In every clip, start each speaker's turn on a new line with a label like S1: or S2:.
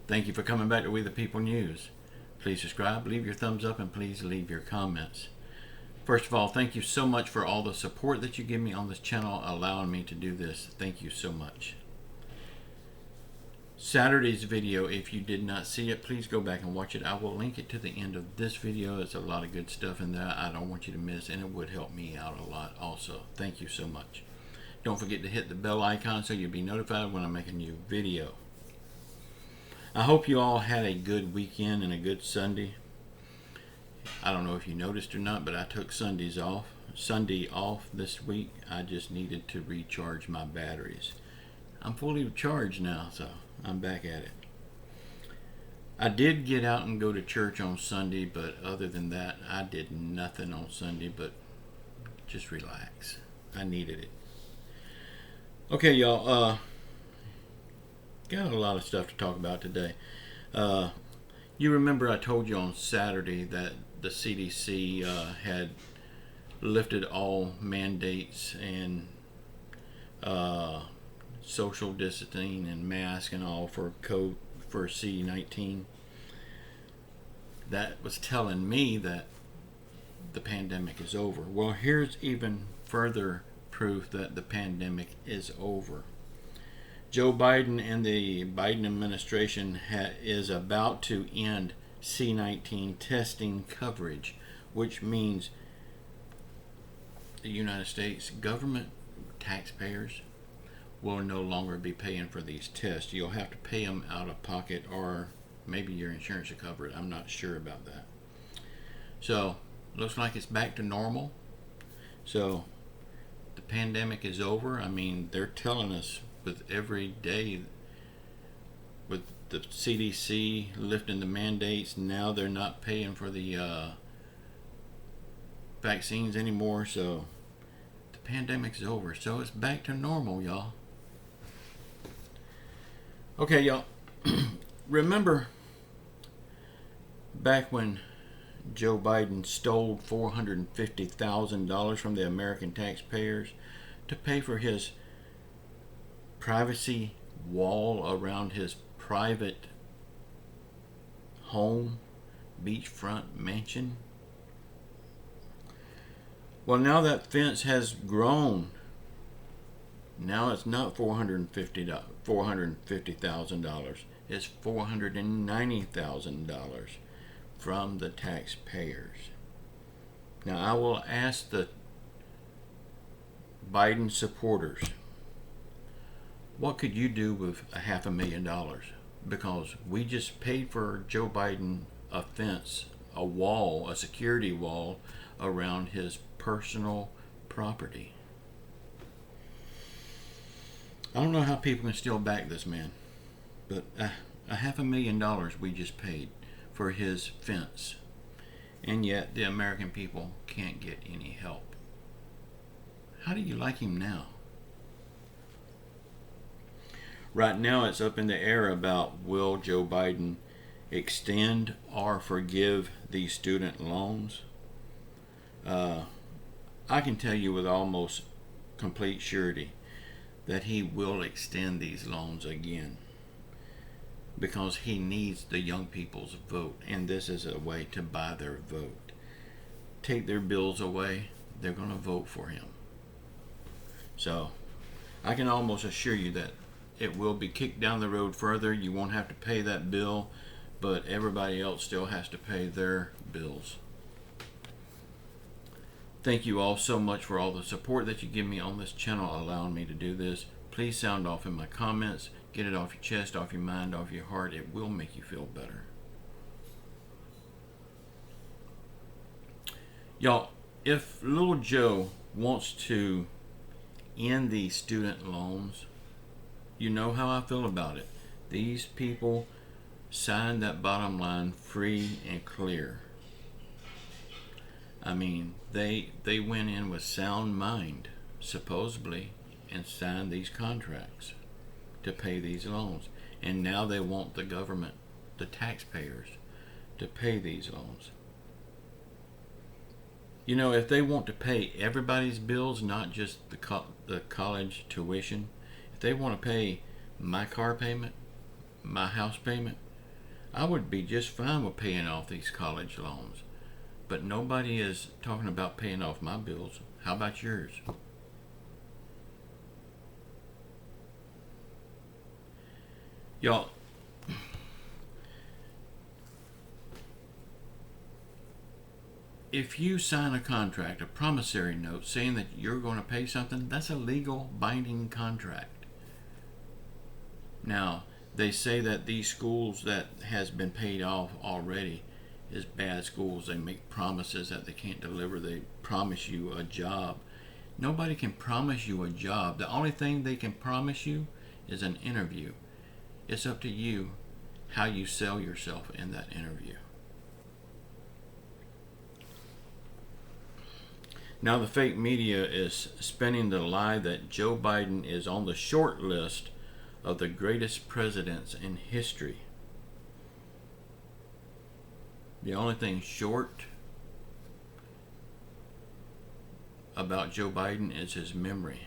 S1: Thank you for coming back to We the People News. Please subscribe, leave your thumbs up, and please leave your comments. First of all, thank you so much for all the support that you give me on this channel, allowing me to do this. Thank you so much. Saturday's video, if you did not see it, please go back and watch it. I will link it to the end of this video. There's a lot of good stuff in there I don't want you to miss, and it would help me out a lot also. Thank you so much. Don't forget to hit the bell icon so you'll be notified when I make a new video. I hope you all had a good weekend and a good Sunday. I don't know if you noticed or not, but I took Sunday off this week. I just needed to recharge my batteries. I'm fully charged now, so I'm back at it. I did get out and go to church on Sunday, but other than that, I did nothing on Sunday but just relax. I needed it. Okay, y'all, got a lot of stuff to talk about today. You remember I told you on Saturday that the CDC had lifted all mandates and social distancing and mask and all for C-19. That was telling me that the pandemic is over. Well, here's even further proof that the pandemic is over. Joe Biden and the Biden administration is about to end C-19 testing coverage, which means the United States government taxpayers will no longer be paying for these tests. You'll have to pay them out of pocket, or maybe your insurance will cover it. I'm not sure about that. So, looks like it's back to normal. So, the pandemic is over. I mean, they're telling us with every day, with the CDC lifting the mandates, now they're not paying for the vaccines anymore, so the pandemic's over. So it's back to normal, y'all. Okay, y'all, remember back when Joe Biden stole $450,000 from the American taxpayers to pay for his privacy wall around his private home, beachfront mansion? Well, now that fence has grown. Now it's not $450,000. It's $490,000 from the taxpayers. Now I will ask the Biden supporters, what could you do with $500,000? Because we just paid for Joe Biden a fence, a wall, a security wall around his personal property. I don't know how people can still back this man, but $500,000 we just paid for his fence, and yet the American people can't get any help. How do you like him now? Right now it's up in the air about will Joe Biden extend or forgive these student loans. I can tell you with almost complete surety that he will extend these loans again, because he needs the young people's vote, and this is a way to buy their vote. Take their bills away, they're going to vote for him. So I can almost assure you that it will be kicked down the road further. You won't have to pay that bill, but everybody else still has to pay their bills. Thank you all so much for all the support that you give me on this channel, allowing me to do this. Please sound off in my comments. Get it off your chest, off your mind, off your heart. It will make you feel better. Y'all, if little Joe wants to end these student loans, you know how I feel about it. These people signed that bottom line free and clear. I mean, they went in with sound mind, supposedly, and signed these contracts to pay these loans. And now they want the government, the taxpayers, to pay these loans. You know, if they want to pay everybody's bills, not just the college tuition, if they want to pay my car payment, my house payment, I would be just fine with paying off these college loans. But nobody is talking about paying off my bills. How about yours? Y'all, if you sign a contract, a promissory note saying that you're going to pay something, that's a legal binding contract. Now, they say that these schools that has been paid off already is bad schools. They make promises that they can't deliver. They promise you a job. Nobody can promise you a job. The only thing they can promise you is an interview. It's up to you how you sell yourself in that interview. Now the fake media is spinning the lie that Joe Biden is on the short list of the greatest presidents in history. The only thing short about Joe Biden is his memory,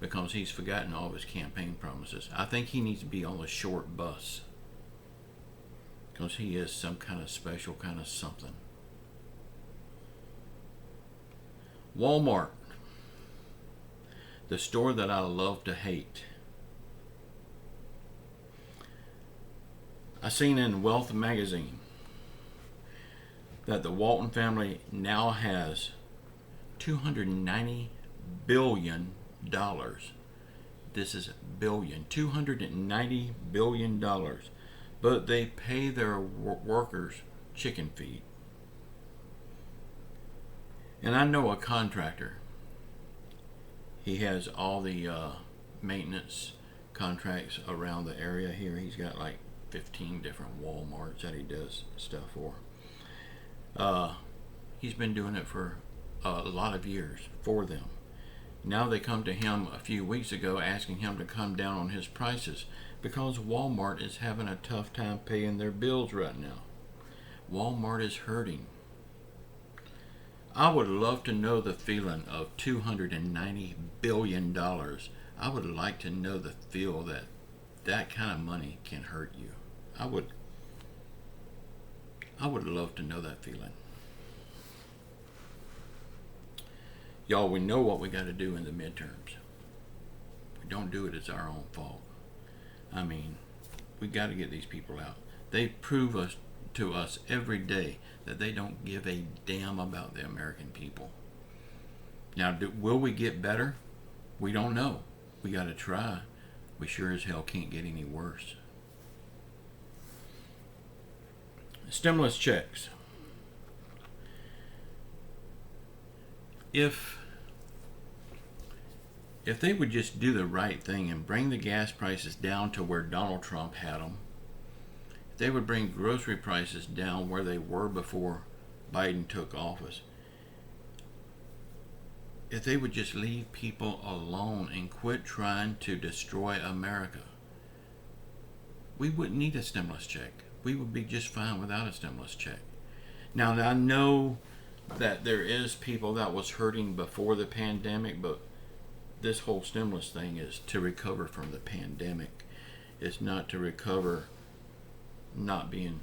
S1: because he's forgotten all of his campaign promises. I think he needs to be on the short bus, because he is some kind of special kind of something. Walmart, the store that I love to hate. I seen in Wealth magazine that the Walton family now has $290 billion. This is billion, $290 billion. But they pay their workers chicken feed. And I know a contractor. He has all the maintenance contracts around the area here. He's got like 15 different Walmarts that he does stuff for. He's been doing it for a lot of years for them. Now they come to him a few weeks ago asking him to come down on his prices because Walmart is having a tough time paying their bills right now. Walmart is hurting. I would love to know the feeling of $290 billion. I would like to know the feel that that kind of money can hurt you. I would love to know that feeling. Y'all, we know what we got to do in the midterms. If we don't do it, it's our own fault. I mean, we got to get these people out. They prove to us every day that they don't give a damn about the American people. Now, will we get better? We don't know. We got to try. We sure as hell can't get any worse. Stimulus checks. If they would just do the right thing and bring the gas prices down to where Donald Trump had them, if they would bring grocery prices down where they were before Biden took office, if they would just leave people alone and quit trying to destroy America, we wouldn't need a stimulus check. We would be just fine without a stimulus check. Now, I know that there is people that was hurting before the pandemic, but this whole stimulus thing is to recover from the pandemic. It's not to recover not being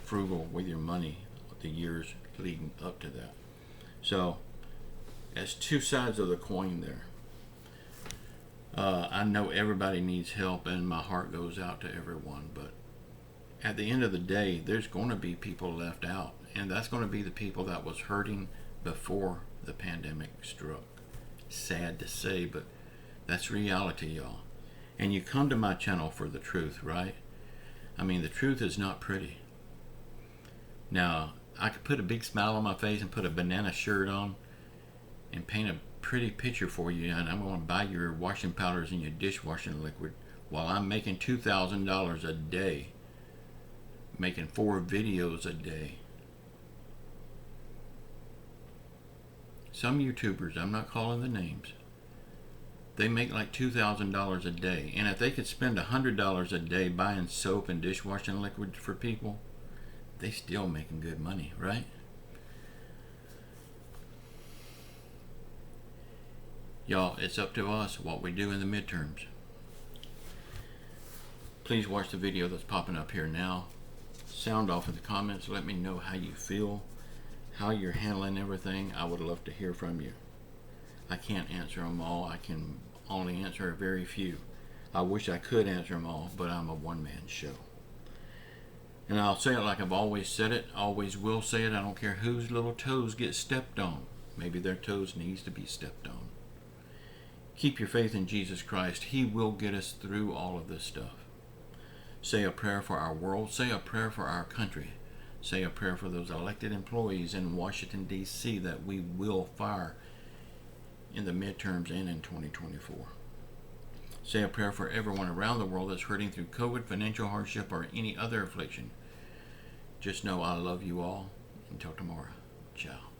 S1: frugal with your money the years leading up to that. So, as two sides of the coin there. I know everybody needs help and my heart goes out to everyone, but at the end of the day, there's going to be people left out, and that's going to be the people that was hurting before the pandemic struck. Sad to say, but that's reality, y'all. And you come to my channel for the truth, right? I mean, the truth is not pretty. Now, I could put a big smile on my face and put a banana shirt on and paint a pretty picture for you, and I'm going to buy your washing powders and your dishwashing liquid while I'm making $2,000 a day, making 4 videos a day. Some YouTubers, I'm not calling the names, they make like $2,000 a day, and if they could spend $100 a day buying soap and dishwashing liquid for people, they still making good money, right? Y'all, it's up to us what we do in the midterms. Please watch the video that's popping up here now. Sound off in the comments. Let me know how you feel, how you're handling everything. I would love to hear from you. I can't answer them all. I can only answer a very few. I wish I could answer them all, but I'm a one-man show. And I'll say it like I've always said it, always will say it. I don't care whose little toes get stepped on. Maybe their toes needs to be stepped on. Keep your faith in Jesus Christ. He will get us through all of this stuff. Say a prayer for our world. Say a prayer for our country. Say a prayer for those elected employees in Washington, D.C. that we will fire in the midterms and in 2024. Say a prayer for everyone around the world that's hurting through COVID, financial hardship, or any other affliction. Just know I love you all. Until tomorrow. Ciao.